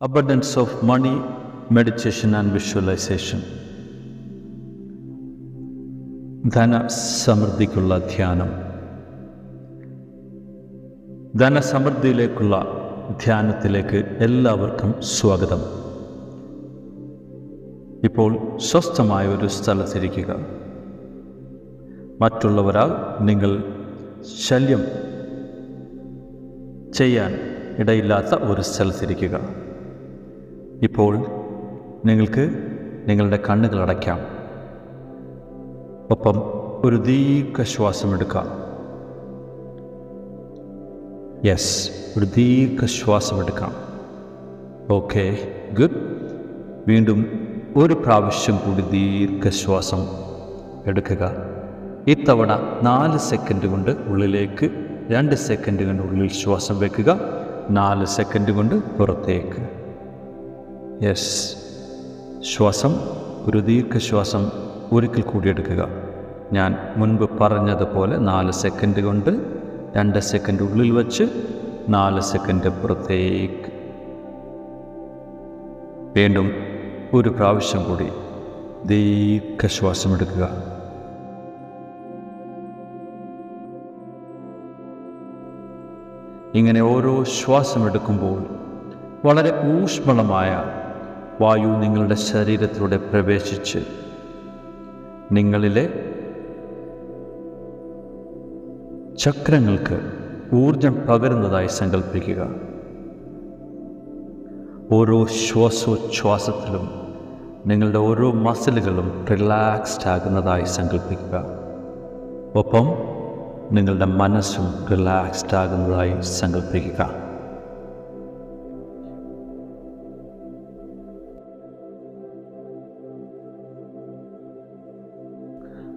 Abundance of money, meditation and visualization. ധനസമൃദ്ധിക്കുള്ള ധ്യാനം. ധനസമൃദ്ധിയിലേക്കുള്ള ധ്യാനത്തിലേക്ക് എല്ലാവർക്കും സ്വാഗതം. ഇപ്പോൾ സ്വസ്ഥമായ ഒരു സ്ഥലത്തിരിക്കുക. മറ്റുള്ളവരാൽ നിങ്ങൾ ശല്യം ചെയ്യാൻ ഇടയില്ലാത്ത ഒരു സ്ഥലത്തിരിക്കുക. ഇപ്പോൾ നിങ്ങൾക്ക് നിങ്ങളുടെ കണ്ണുകൾ അടയ്ക്കാം. ഒപ്പം ഒരു ദീർഘശ്വാസം എടുക്കാം. ഒരു ദീർഘശ്വാസം എടുക്കാം. Okay, good. വീണ്ടും ഒരു പ്രാവശ്യം കൂടി ദീർഘശ്വാസം എടുക്കുക. ഇത്തവണ 4 സെക്കൻഡ് കൊണ്ട് ഉള്ളിലേക്ക്, 2 സെക്കൻഡ് കൊണ്ട് ഉള്ളിൽ ശ്വാസം വയ്ക്കുക, 4 സെക്കൻഡ് കൊണ്ട് പുറത്തേക്ക്. ശ്വാസം, ഒരു ദീർഘശ്വാസം ഒരിക്കൽ കൂടി എടുക്കുക. ഞാൻ മുൻപ് പറഞ്ഞതുപോലെ 4 സെക്കൻഡ് കൊണ്ട് 2 സെക്കൻഡ് ഉള്ളിൽ വച്ച് 4 സെക്കൻഡ് പുറത്തേക്ക്. വീണ്ടും ഒരു പ്രാവശ്യം കൂടി ദീർഘശ്വാസം എടുക്കുക. ഇങ്ങനെ ഓരോ ശ്വാസം എടുക്കുമ്പോൾ വളരെ ഊഷ്മളമായ വായു നിങ്ങളുടെ ശരീരത്തിലൂടെ പ്രവേശിച്ച് നിങ്ങളിലെ ചക്രങ്ങൾക്ക് ഊർജം പകരുന്നതായി സങ്കല്പിക്കുക. ഓരോ ശ്വാസോച്ഛ്വാസത്തിലും നിങ്ങളുടെ ഓരോ മസിലുകളും റിലാക്സ്ഡ് ആകുന്നതായി സങ്കല്പിക്കുക. ഒപ്പം നിങ്ങളുടെ മനസ്സും റിലാക്സ്ഡ് ആകുന്നതായി സങ്കല്പിക്കുക.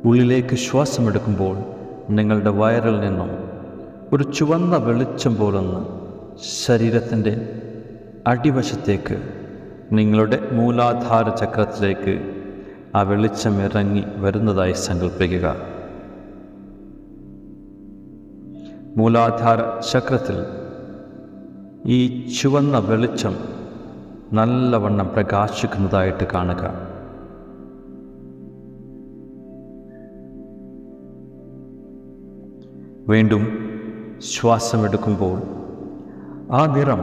ഉള്ളിലേക്ക് ശ്വാസമെടുക്കുമ്പോൾ നിങ്ങളുടെ വയറിൽ നിന്നും ഒരു ചുവന്ന വെളിച്ചം പോലൊന്ന് ശരീരത്തിൻ്റെ അടിവശത്തേക്ക്, നിങ്ങളുടെ മൂലാധാര ചക്രത്തിലേക്ക് ആ വെളിച്ചം ഇറങ്ങി വരുന്നതായി സങ്കല്പിക്കുക. മൂലാധാര ചക്രത്തിൽ ഈ ചുവന്ന വെളിച്ചം നല്ലവണ്ണം പ്രകാശിക്കുന്നതായിട്ട് കാണുക. വീണ്ടും ശ്വാസമെടുക്കുമ്പോൾ ആ നിറം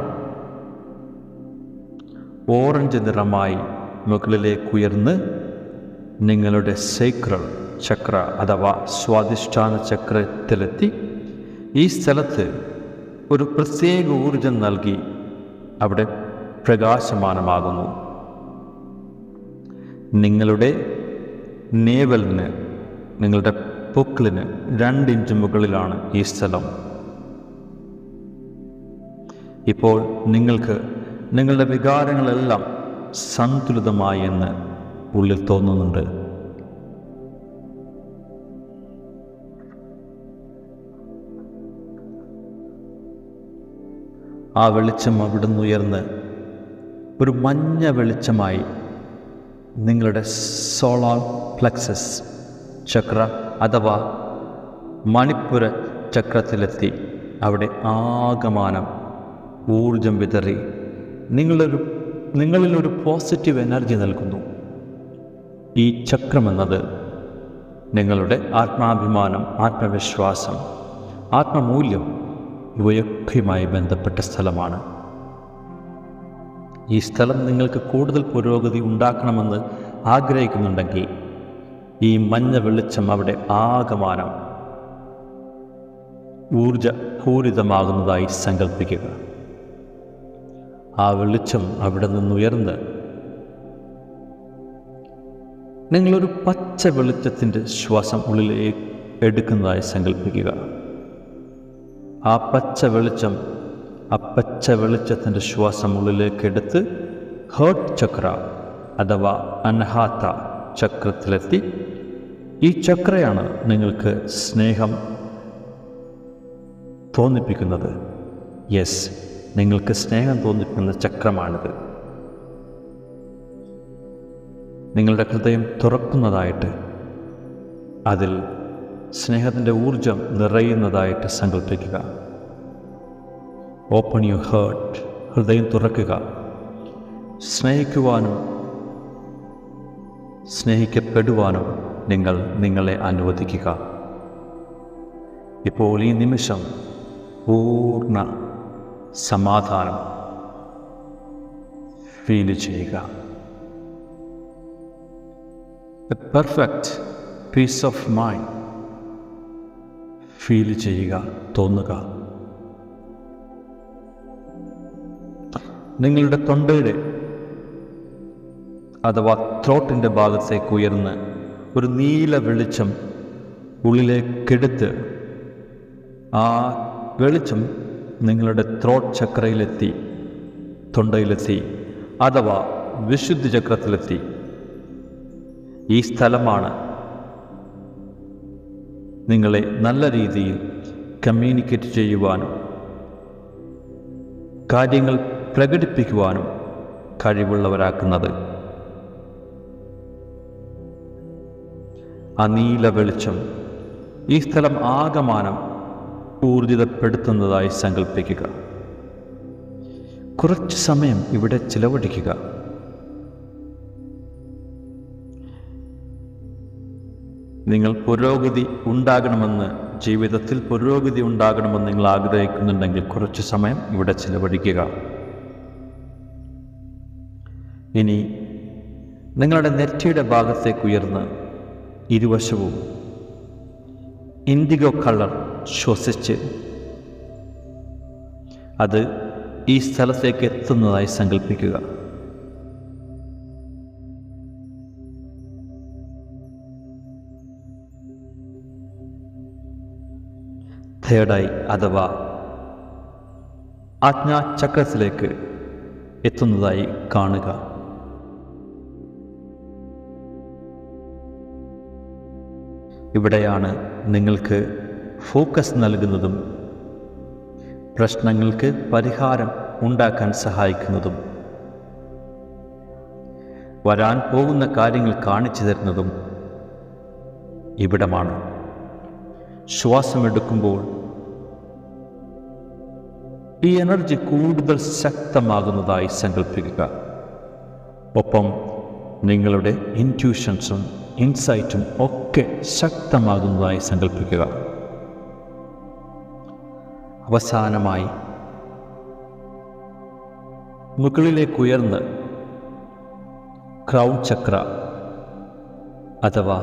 ഓറഞ്ച് നിറമായി മുകളിലേക്കുയർന്ന് നിങ്ങളുടെ സേക്രൽ ചക്ര അഥവാ സ്വാധിഷ്ഠാന ചക്രത്തിലെത്തി ഈ സ്ഥലത്ത് ഒരു പ്രത്യേക ഊർജം നൽകി അവിടെ പ്രകാശമാനമാകുന്നു. നിങ്ങളുടെ നേവലിന്, നിങ്ങളുടെ പൊക്കിളിന് 2 ഇഞ്ച് മുകളിലാണ് ഈ സ്ഥലം. ഇപ്പോൾ നിങ്ങൾക്ക് നിങ്ങളുടെ വികാരങ്ങളെല്ലാം സന്തുലിതമായി എന്ന് ഉള്ളിൽ തോന്നുന്നുണ്ട്. ആ വെളിച്ചം അവിടുന്ന് ഉയർന്ന് ഒരു മഞ്ഞ വെളിച്ചമായി നിങ്ങളുടെ സോളാർ പ്ലെക്സസ് ചക്ര അഥവാ മണിപ്പുര ചക്രത്തിലെത്തി അവിടെ ആകമാനം ഊർജം വിതറി നിങ്ങളിലൊരു പോസിറ്റീവ് എനർജി നൽകുന്നു. ഈ ചക്രമെന്നത് നിങ്ങളുടെ ആത്മാഭിമാനം, ആത്മവിശ്വാസം, ആത്മമൂല്യം ഇവയൊക്കെയുമായി ബന്ധപ്പെട്ട സ്ഥലമാണ്. ഈ സ്ഥലം നിങ്ങൾക്ക് കൂടുതൽ പുരോഗതി ഉണ്ടാക്കണമെന്ന് ആഗ്രഹിക്കുന്നുണ്ടെങ്കിൽ ഈ മഞ്ഞ വെളിച്ചം അവിടെ ആകമാനം ഊർജപൂരിതമാകുന്നതായി സങ്കല്പിക്കുക. ആ വെളിച്ചം അവിടെ നിന്നുയർന്ന് നിങ്ങളൊരു പച്ച വെളിച്ചത്തിൻ്റെ ശ്വാസം ഉള്ളിലേക്ക് എടുക്കുന്നതായി സങ്കല്പിക്കുക. ആ പച്ച വെളിച്ചത്തിൻ്റെ ശ്വാസം ഉള്ളിലേക്ക് എടുത്ത് ഹേർട്ട് ചക്ര അഥവാ അനഹാത്ത ചക്രത്തിലെത്തി. ഈ ചക്രയാണ് നിങ്ങൾക്ക് സ്നേഹം തോന്നിപ്പിക്കുന്നത്. നിങ്ങൾക്ക് സ്നേഹം തോന്നിപ്പിക്കുന്ന ചക്രമാണിത്. നിങ്ങളുടെ ഹൃദയം തുറക്കുന്നതായിട്ട്, അതിൽ സ്നേഹത്തിൻ്റെ ഊർജം നിറയുന്നതായിട്ട് സങ്കല്പിക്കുക. ഓപ്പൺ യുവർ ഹേർട്ട്, ഹൃദയം തുറക്കുക. സ്നേഹിക്കുവാനും സ്നേഹിക്കപ്പെടുവാനും നിങ്ങൾ നിങ്ങളെ അനുവദിക്കുക. ഇപ്പോൾ ഈ നിമിഷം പൂർണ്ണ സമാധാനം ഫീൽ ചെയ്യുക. A perfect piece of mind feel ചെയ്യുക, തോന്നുക. നിങ്ങളുടെ തൊണ്ടയുടെ അഥവാ ത്രോട്ടിൻ്റെ ഭാഗത്തേക്ക് ഉയർന്ന് ഒരു നീല വെളിച്ചം ഉള്ളിലേക്കെടുത്ത് ആ വെളിച്ചം നിങ്ങളുടെ ത്രോട്ട് ചക്രയിലെത്തി, തൊണ്ടയിലെത്തി, അഥവാ വിശുദ്ധി ചക്രത്തിലെത്തി. ഈ സ്ഥലമാണ് നിങ്ങളെ നല്ല രീതിയിൽ കമ്മ്യൂണിക്കേറ്റ് ചെയ്യുവാനും കാര്യങ്ങൾ പ്രകടിപ്പിക്കുവാനും കഴിവുള്ളവരാക്കുന്നത്. ആ നീല വെളിച്ചം ഈ സ്ഥലം ആകമാനം ഊർജിതപ്പെടുത്തുന്നതായി സങ്കല്പിക്കുക. കുറച്ച് സമയം ഇവിടെ ചിലവഴിക്കുക. നിങ്ങൾ പുരോഗതി ഉണ്ടാകണമെന്ന്, ജീവിതത്തിൽ പുരോഗതി ഉണ്ടാകണമെന്ന് നിങ്ങൾ ആഗ്രഹിക്കുന്നുണ്ടെങ്കിൽ കുറച്ച് സമയം ഇവിടെ ചിലവഴിക്കുക. ഇനി നിങ്ങളുടെ നെറ്റിയുടെ ഭാഗത്തേക്ക് ഉയർന്ന് ഇരുവശവും ഇൻഡിഗോ കളർ ശ്വസിച്ച് അത് ഈ സ്ഥലത്തേക്ക് എത്തുന്നതായി സങ്കല്പിക്കുക. തേർഡായി അഥവാ ആജ്ഞാചക്രത്തിലേക്ക് എത്തുന്നതായി കാണുക. ഇവിടെയാണ് നിങ്ങൾക്ക് ഫോക്കസ് നൽകുന്നതും പ്രശ്നങ്ങൾക്ക് പരിഹാരം ഉണ്ടാക്കാൻ സഹായിക്കുന്നതും വരാൻ പോകുന്ന കാര്യങ്ങൾ കാണിച്ചു തരുന്നതും ഇവിടമാണ്. ശ്വാസമെടുക്കുമ്പോൾ ഈ എനർജി കൂടുതൽ ശക്തമാകുന്നതായി സങ്കല്പിക്കുക. ഒപ്പം നിങ്ങളുടെ ഇൻറ്റ്യൂഷൻസും ഇൻസൈറ്റും ഒക്കെ ശക്തമാകുന്നതായി സങ്കല്പിക്കുക. അവസാനമായി മുകളിലേക്ക് ഉയർന്ന് ക്രൗൺ ചക്ര അഥവാ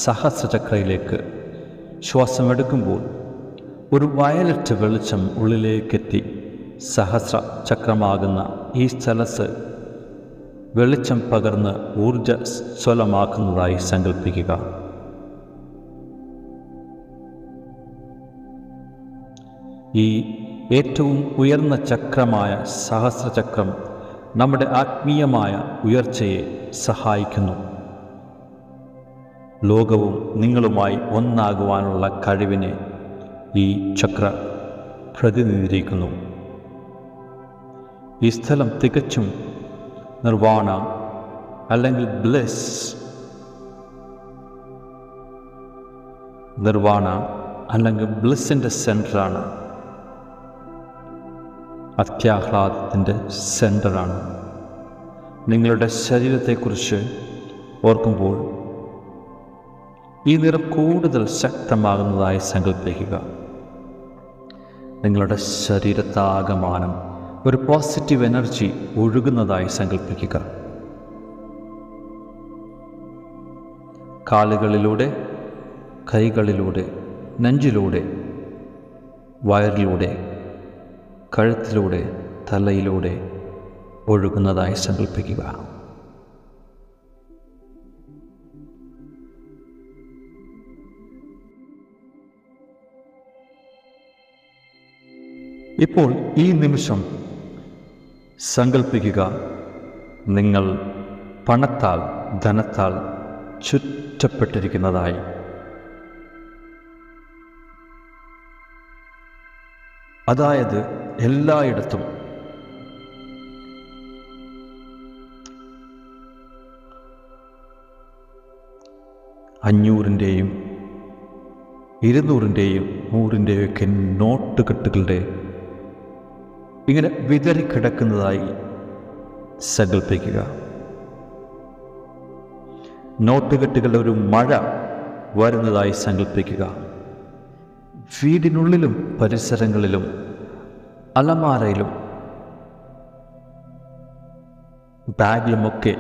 സഹസ്രചക്രയിലേക്ക് ശ്വാസമെടുക്കുമ്പോൾ ഒരു വയലറ്റ് വെളിച്ചം ഉള്ളിലേക്കെത്തി സഹസ്ര ചക്രമാകുന്ന ഈ സ്ഥലത്ത് വെളിച്ചം പകർന്ന് ഊർജ്ജസ്വലമാക്കുന്നതായി സങ്കല്പിക്കുക. ഈ ഏറ്റവും ഉയർന്ന ചക്രമായ സഹസ്രചക്രം നമ്മുടെ ആത്മീയമായ ഉയർച്ചയെ സഹായിക്കുന്നു. ലോകവും നിങ്ങളുമായി ഒന്നാകുവാനുള്ള കഴിവിനെ ഈ ചക്ര പ്രതിനിധീകരിക്കുന്നു. ഈ സ്ഥലം തികച്ചും നിർവാണ അല്ലെങ്കിൽ ബ്ലെസ്, നിർവാണ അല്ലെങ്കിൽ ബ്ലെസ്സിൻ്റെ സെൻറ്ററാണ്, അത്യാഹ്ലാദത്തിൻ്റെ സെൻറ്ററാണ്. നിങ്ങളുടെ ശരീരത്തെക്കുറിച്ച് ഓർക്കുമ്പോൾ ഈ നിറം കൂടുതൽ ശക്തമാകുന്നതായി സങ്കല്പിക്കുക. നിങ്ങളുടെ ശരീരത്താകമാനം ഒരു പോസിറ്റീവ് എനർജി ഒഴുകുന്നതായി സങ്കല്പിക്കുക. കാലുകളിലൂടെ, കൈകളിലൂടെ, നെഞ്ചിലൂടെ, വയറിലൂടെ, കഴുത്തിലൂടെ, തലയിലൂടെ ഒഴുകുന്നതായി സങ്കല്പിക്കുക. ഇപ്പോൾ ഈ നിമിഷം സങ്കല്പിക്കുക, നിങ്ങൾ പണത്താൽ, ധനത്താൽ ചുറ്റപ്പെട്ടിരിക്കുന്നതായി. അതായത് എല്ലായിടത്തും അഞ്ഞൂറിൻ്റെയും 200-ൻ്റെയും 100-ൻ്റെയും ഒക്കെ നോട്ടുകെട്ടുകളുടെ ഇങ്ങനെ വിതറിക്കിടക്കുന്നതായി സങ്കല്പിക്കുക. നോട്ടുകെട്ടുകളുടെ ഒരു മഴ വരുന്നതായി സങ്കല്പിക്കുക. വീടിനുള്ളിലും പരിസരങ്ങളിലും അലമാരയിലും ബാഗിലുമൊക്കെ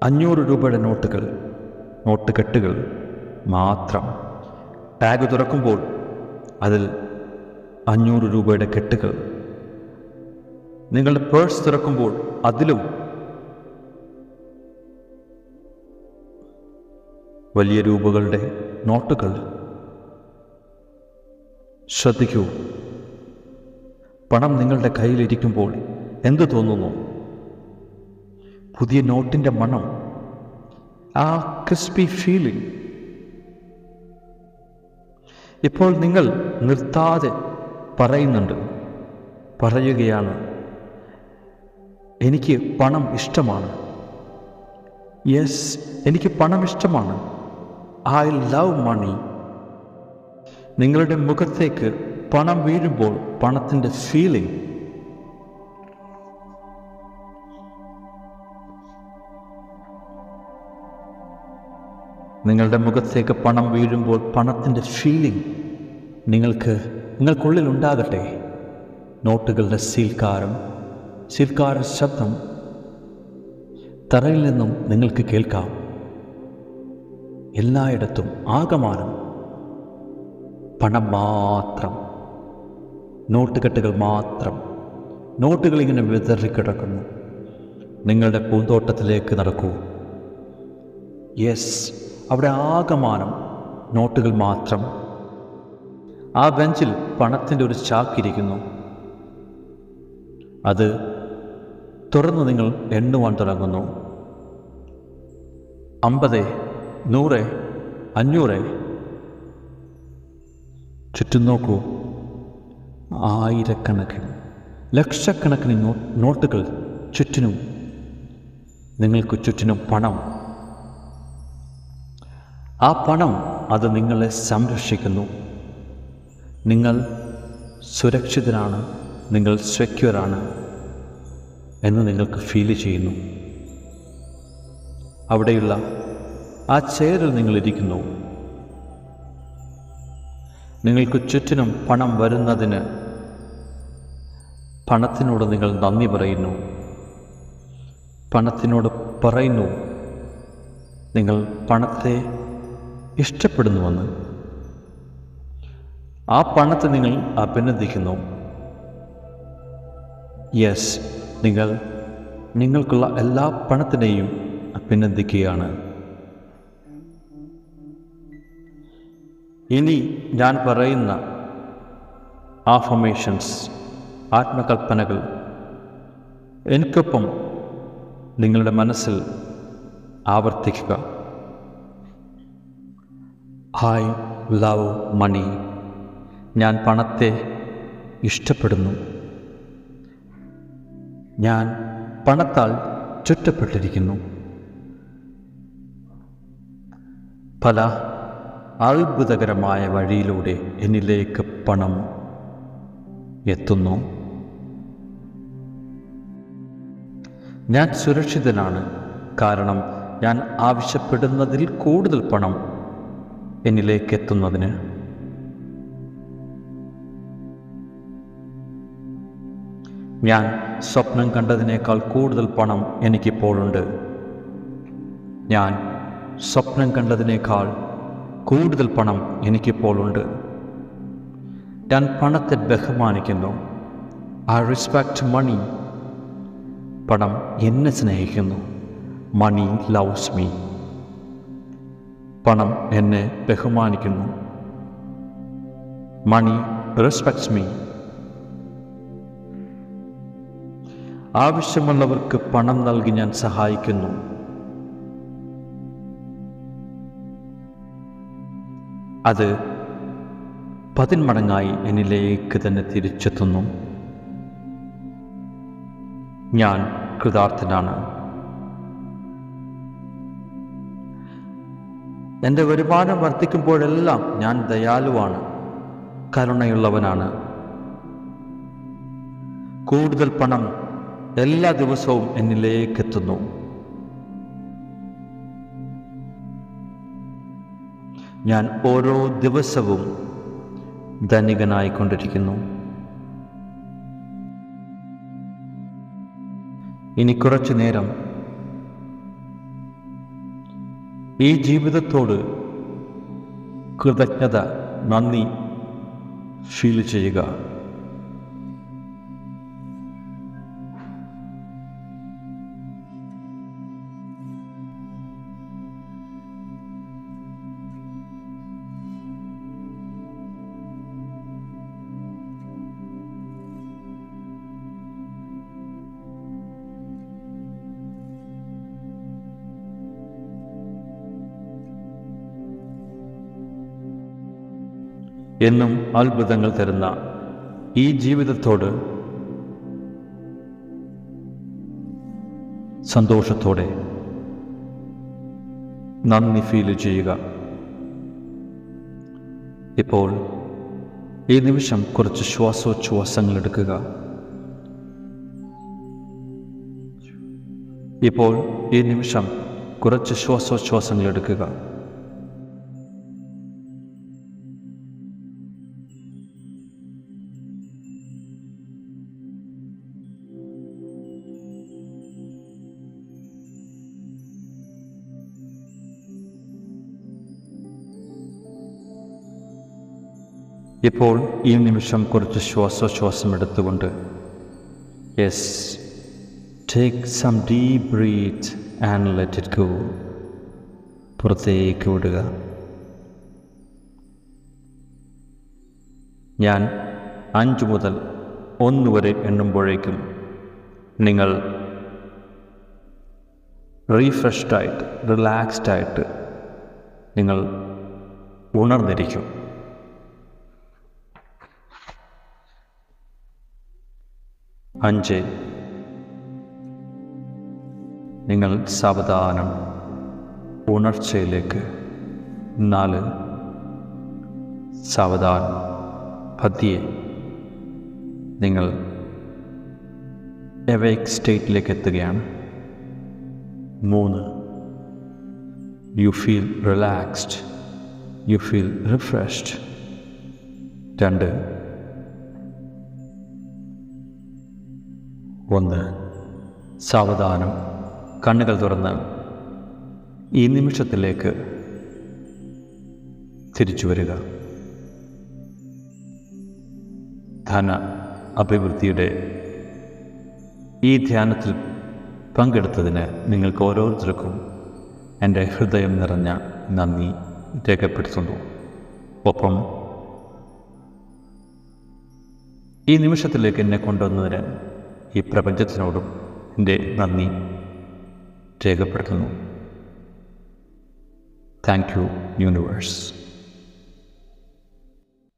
500 രൂപയുടെ നോട്ടുകെട്ടുകൾ മാത്രം. ബാഗ് തുറക്കുമ്പോൾ അതിൽ 500 രൂപയുടെ കെട്ടുകൾ. നിങ്ങളുടെ പേഴ്സ് തുറക്കുമ്പോൾ അതിലും വലിയ രൂപകളുടെ നോട്ടുകൾ. ശ്രദ്ധിക്കൂ, പണം നിങ്ങളുടെ കയ്യിലിരിക്കുമ്പോൾ എന്തു തോന്നുന്നു? പുതിയ നോട്ടിൻ്റെ മണം, ആ ക്രിസ്പി ഫീലിംഗ്. ഇപ്പോൾ നിങ്ങൾ നിർത്താതെ പറയുകയാണ്, എനിക്ക് പണം ഇഷ്ടമാണ്. യെസ്, എനിക്ക് പണം ഇഷ്ടമാണ്. I love money. നിങ്ങളുടെ മുഖത്തേക്ക് പണം വീഴുമ്പോൾ പണത്തിൻ്റെ ഫീലിംഗ്. നിങ്ങളുടെ മുഖത്തേക്ക് പണം വീഴുമ്പോൾ പണത്തിൻ്റെ ഫീലിംഗ് നിങ്ങൾക്കുള്ളിൽ ഉണ്ടാകട്ടെ. നോട്ടുകളുടെ സീൽക്കാര ശബ്ദം തറയിൽ നിന്നും നിങ്ങൾക്ക് കേൾക്കാം. എല്ലായിടത്തും ആകമാനം പണം മാത്രം, നോട്ടുകെട്ടുകൾ മാത്രം. നോട്ടുകൾ ഇങ്ങനെ വിതറിക്കിടക്കുന്നു. നിങ്ങളുടെ പൂന്തോട്ടത്തിലേക്ക് നടക്കൂ. യെസ്, അവിടെ ആകമാനം നോട്ടുകൾ മാത്രം. ആ ബെഞ്ചിൽ പണത്തിൻ്റെ ഒരു ചാക്കിരിക്കുന്നു. അത് തുറന്ന് നിങ്ങൾ എണ്ണുവാൻ തുടങ്ങുന്നു. 50, 100, 500. ചുറ്റും നോക്കൂ. ആയിരക്കണക്കിന്, ലക്ഷക്കണക്കിന് നോട്ടുകൾ ചുറ്റിനും. നിങ്ങൾക്ക് ചുറ്റിനും പണം. ആ പണം അത് നിങ്ങളെ സംരക്ഷിക്കുന്നു. നിങ്ങൾ സുരക്ഷിതരാണ്, നിങ്ങൾ സെക്യൂറാണ് എന്ന് നിങ്ങൾക്ക് ഫീൽ ചെയ്യുന്നു. അവിടെയുള്ള ആ ചെയറിൽ നിങ്ങളിരിക്കുന്നു. നിങ്ങൾക്ക് ചുറ്റിനും പണം വരുന്നതിന് പണത്തിനോട് നിങ്ങൾ നന്ദി പറയുന്നു. പണത്തിനോട് പറയുന്നു നിങ്ങൾ പണത്തെ ഇഷ്ടപ്പെടുന്നുവെന്ന്. ആ പണത്തെ നിങ്ങൾ അഭിനന്ദിക്കുന്നു. യെസ്, നിങ്ങൾക്കുള്ള എല്ലാ പണത്തിനെയും അഭിനന്ദിക്കുകയാണ്. ഇനി ഞാൻ പറയുന്ന ആഫർമേഷൻസ്, ആത്മകൽപ്പനകൾ എനിക്കൊപ്പം നിങ്ങളുടെ മനസ്സിൽ ആവർത്തിക്കുക. I love money. ഞാൻ പണത്തെ ഇഷ്ടപ്പെടുന്നു. ഞാൻ പണത്താൽ ചുറ്റപ്പെട്ടിരിക്കുന്നു. പല അത്ഭുതകരമായ വഴിയിലൂടെ എന്നിലേക്ക് പണം എത്തുന്നു. ഞാൻ സുരക്ഷിതനാണ്, കാരണം ഞാൻ ആവശ്യപ്പെടുന്നതിൽ കൂടുതൽ പണം എന്നിലേക്ക് എത്തുന്നതിന്. ഞാൻ സ്വപ്നം കണ്ടതിനേക്കാൾ കൂടുതൽ പണം എനിക്കിപ്പോഴുണ്ട്. ഞാൻ സ്വപ്നം കണ്ടതിനേക്കാൾ കൂടുതൽ പണം എനിക്കിപ്പോഴുണ്ട്. ഞാൻ പണത്തെ ബഹുമാനിക്കുന്നു. ഐ റെസ്പെക്റ്റ് മണി. പണം എന്നെ സ്നേഹിക്കുന്നു. മണി ലവ്സ് മീ. പണം എന്നെ ബഹുമാനിക്കുന്നു. മണി റെസ്പെക്ട്സ് മീ. ആവശ്യമുള്ളവർക്ക് പണം നൽകി ഞാൻ സഹായിക്കുന്നു. അത് 10 മടങ്ങായി എന്നിലേക്ക് തന്നെ തിരിച്ചെത്തുന്നു. ഞാൻ കൃതാർത്ഥനാണ്. എൻ്റെ വരുമാനം വർദ്ധിക്കുമ്പോഴെല്ലാം ഞാൻ ദയാലുവാണ്, കരുണയുള്ളവനാണ്. കൂടുതൽ പണം എല്ലാ ദിവസവും എന്നിലേക്ക് എത്തുന്നു. ഞാൻ ഓരോ ദിവസവും ധനികനായിക്കൊണ്ടിരിക്കുന്നു. ഇനി കുറച്ചു നേരം ഈ ജീവിതത്തോട് കൃതജ്ഞത, നന്ദി ഫീൽ ചെയ്യുക. എന്നും അത്ഭുതങ്ങൾ തരുന്ന ഈ ജീവിതത്തോട് സന്തോഷത്തോടെ നന്ദി ഫീൽ ചെയ്യുക. ഇപ്പോൾ ഈ നിമിഷം കുറച്ച് ശ്വാസോച്ഛ്വാസങ്ങൾ എടുക്കുക. ഇപ്പോൾ ഈ നിമിഷം കുറച്ച് ശ്വാസോച്ഛ്വാസങ്ങൾ എടുക്കുക. ഇപ്പോൾ ഈ നിമിഷം കുറച്ച് ശ്വാസോച്ഛ്വാസം എടുത്തുകൊണ്ട് take some deep breath and let it go. പുറത്തേക്ക് വിടുക. ഞാൻ 5 മുതൽ 1 വരെ എണ്ണുമ്പോഴേക്കും നിങ്ങൾ റീഫ്രഷ്ഡായിട്ട്, റിലാക്സ്ഡായിട്ട് നിങ്ങൾ ഉണർന്നിരിക്കും. 5, നിങ്ങൾ സാവധാനം ഉണർച്ചയിലേക്ക്. 4, സാവധാനം പതിയെ നിങ്ങൾ എവേക്ക് സ്റ്റേറ്റിലേക്ക് എത്തുകയാണ്. 3, you feel relaxed, you feel refreshed. 2, 1, സാവധാനം കണ്ണുകൾ തുറന്ന് ഈ നിമിഷത്തിലേക്ക് തിരിച്ചു വരിക. ധന അഭിവൃദ്ധിയുടെ ഈ ധ്യാനത്തിൽ പങ്കെടുത്തതിന് നിങ്ങൾക്ക് ഓരോരുത്തർക്കും എൻ്റെ ഹൃദയം നിറഞ്ഞ നന്ദി രേഖപ്പെടുത്തുന്നു. ഒപ്പം ഈ നിമിഷത്തിലേക്ക് എന്നെ കൊണ്ടുവന്നതിന് ഈ പ്രപഞ്ചത്തിനോടും എൻ്റെ നന്ദി രേഖപ്പെടുത്തുന്നു. Thank you universe.